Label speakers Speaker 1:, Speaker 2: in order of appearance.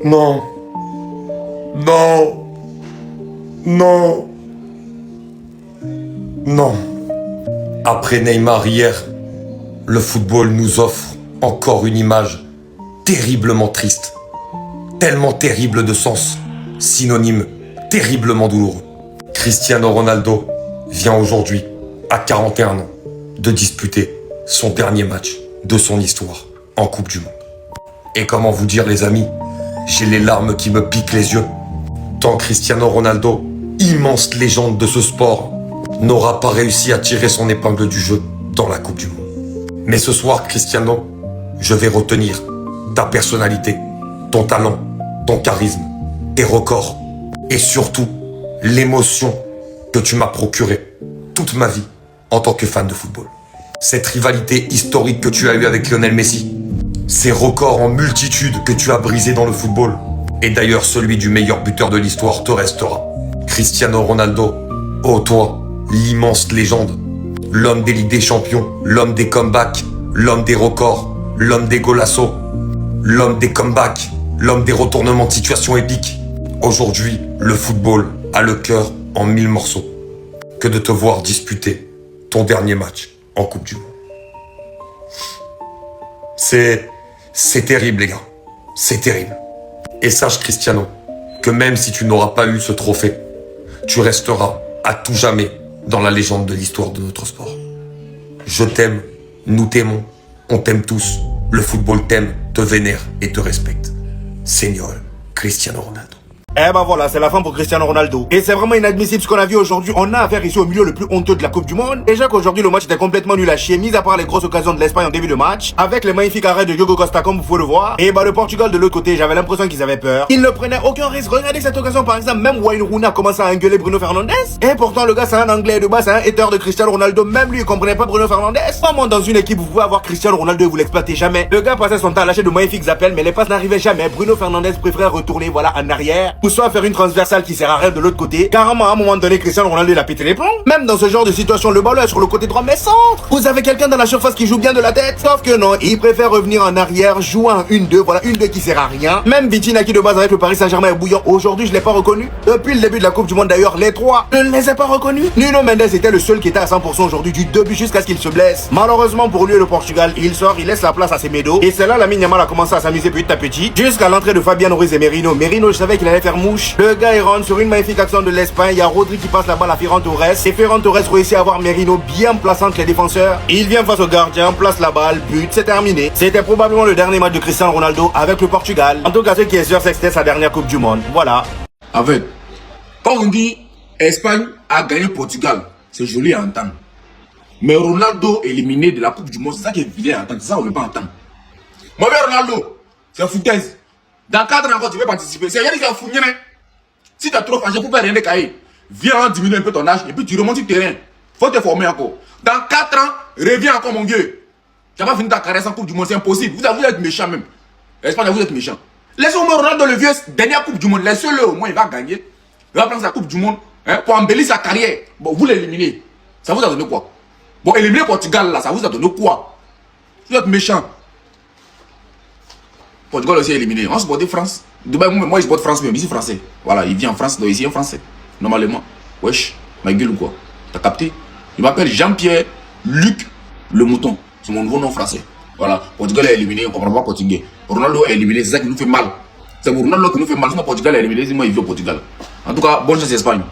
Speaker 1: Non. Non. Non. Non. Après Neymar hier, le football nous offre encore une image terriblement triste. Tellement terrible de sens, synonyme terriblement douloureux. Cristiano Ronaldo vient aujourd'hui, à 41 ans, de disputer son dernier match de son histoire en Coupe du Monde. Et comment vous dire les amis, j'ai les larmes qui me piquent les yeux. Tant Cristiano Ronaldo, immense légende de ce sport, n'aura pas réussi à tirer son épingle du jeu dans la Coupe du Monde. Mais ce soir, Cristiano, je vais retenir ta personnalité, ton talent, ton charisme, tes records et surtout l'émotion que tu m'as procurée toute ma vie en tant que fan de football. Cette rivalité historique que tu as eue avec Lionel Messi, ces records en multitude que tu as brisés dans le football, et d'ailleurs celui du meilleur buteur de l'histoire te restera. Cristiano Ronaldo, oh toi, l'immense légende, l'homme des Ligues des Champions, l'homme des comebacks, l'homme des records, l'homme des golassos, l'homme des comebacks, l'homme des retournements de situation épiques. Aujourd'hui, le football a le cœur en 1000 morceaux. Que de te voir disputer ton dernier match en Coupe du Monde. C'est terrible les gars, c'est terrible. Et sache Cristiano, que même si tu n'auras pas eu ce trophée, tu resteras à tout jamais dans la légende de l'histoire de notre sport. Je t'aime, nous t'aimons, on t'aime tous, le football t'aime, te vénère et te respecte. Señor Cristiano Ronaldo.
Speaker 2: Eh ben voilà, c'est la fin pour Cristiano Ronaldo. Et c'est vraiment inadmissible ce qu'on a vu aujourd'hui. On a affaire ici au milieu le plus honteux de la Coupe du Monde. Déjà qu'aujourd'hui le match était complètement nul à chier, mis à part les grosses occasions de l'Espagne en début de match, avec les magnifiques arrêts de Diogo Costa comme vous pouvez le voir. Et bah le Portugal de l'autre côté, j'avais l'impression qu'ils avaient peur. Ils ne prenaient aucun risque. Regardez cette occasion par exemple, même Wayne Rooney a commencé à engueuler Bruno Fernandes. Et pourtant le gars c'est un anglais de base, c'est un hater de Cristiano Ronaldo. Même lui il comprenait pas Bruno Fernandes. Comment dans une équipe vous pouvez avoir Cristiano Ronaldo et vous l'exploitez jamais? Le gars passait son temps à lâcher de magnifiques appels, mais les passes n'arrivaient jamais. Bruno Fernandes préférait retourner voilà en arrière, ou soit faire une transversale qui sert à rien de l'autre côté. Carrément, à un moment donné, Cristiano Ronaldo il a pété les plombs. Même dans ce genre de situation, le ballon est sur le côté droit, mais centre. Vous avez quelqu'un dans la surface qui joue bien de la tête. Sauf que non, il préfère revenir en arrière, jouer en 1-2. Voilà, 1-2 qui sert à rien. Même Vitinha qui de base avec le Paris Saint-Germain est bouillant. Aujourd'hui, je l'ai pas reconnu. Depuis le début de la Coupe du Monde d'ailleurs, les trois, je ne les ai pas reconnus. Nuno Mendes était le seul qui était à 100% aujourd'hui du début jusqu'à ce qu'il se blesse. Malheureusement pour lui, le Portugal, il sort, il laisse la place à Semedo. Et c'est là Lamine Yamal a commencé à s'amuser petit à petit. Jusqu'à l'entrée de Fabian Ruiz et Merino. Merino, je savais qu'il allait faire mouche. Le gars, il rentre sur une magnifique action de l'Espagne. Il y a Rodri qui passe la balle à Ferran Torres. Et Ferran Torres réussit à avoir Merino bien placé entre les défenseurs. Il vient face au gardien, place la balle, but, c'est terminé. C'était probablement le dernier match de Cristiano Ronaldo avec le Portugal. En tout cas, ce qui est sûr, c'est que c'était sa dernière Coupe du Monde. Voilà.
Speaker 3: En fait, quand on dit Espagne a gagné Portugal, c'est joli à entendre. Mais Ronaldo éliminé de la Coupe du Monde, c'est ça qui est vilain à entendre. C'est ça on ne veut pas entendre. Mon père Ronaldo, c'est foutaise. Dans 4 ans encore, tu veux participer. C'est rien qui est fou, hein. Si tu as trop fâché pour faire rien de cahier, viens diminuer un peu ton âge et puis tu remontes sur le terrain. Faut te former encore. Dans 4 ans, reviens encore mon vieux. Tu n'as pas fini ta carrière sans Coupe du Monde, c'est impossible. Vous êtes méchant même. L'Espagne, vous êtes méchant. Laissez au moins Ronaldo le vieux, dernière Coupe du Monde. Laissez-le au moins, il va gagner. Il va prendre sa Coupe du Monde pour embellir sa carrière. Bon, vous l'éliminez. Ça vous a donné quoi? Bon, éliminer Portugal là, ça vous a donné quoi? Vous êtes méchant. Portugal aussi éliminé. On supporte France. Dubaï, moi je supporte France même, ici français. Voilà, il vient en France, donc ici un français. Normalement. Wesh, ma gueule ou quoi? T'as capté? Je m'appelle Jean-Pierre Luc Le Mouton. C'est mon nouveau nom français. Voilà, Portugal est éliminé, on ne comprend pas portugais. Ronaldo est éliminé, c'est ça qui nous fait mal. C'est pour Ronaldo qui nous fait mal. Sinon Portugal est éliminé, moi il vit au Portugal. En tout cas, bonne chance Espagne.